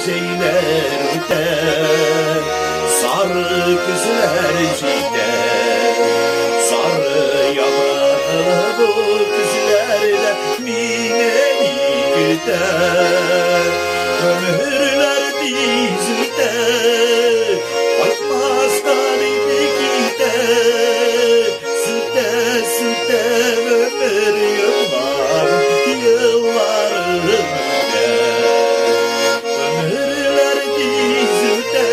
şeyler öter, sarı kızlar gider, sarı yaprağı bu kızlarda minelik öter. Ömürler dizide bakmaz kalbi gider, süte süte ömür yıllar yıllar öter. Ömürler dizide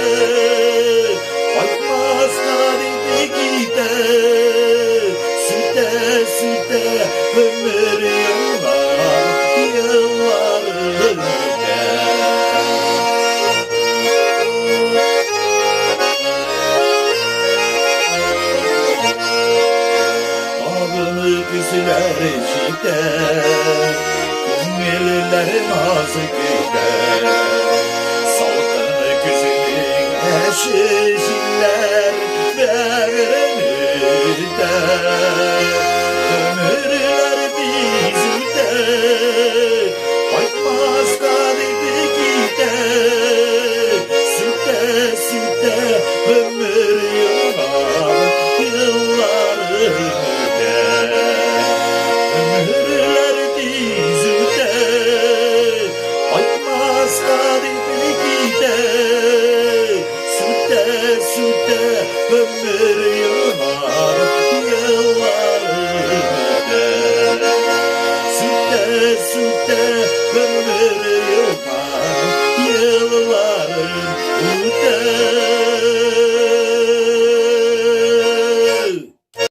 bakmaz kalbi gider, süte süte ömür yıllar yıllar öter. Güzler gider, gönüller nazı gider, salkın güzelin eşiciler verenir der. Ömürler bizde bakmaz kalbi gider, süte süte ömür yıllar yıllar öter. Ömürler dizide bakmaz kalbi gider, süte süte ömür yıllar yıllar öter. Süte süte ömür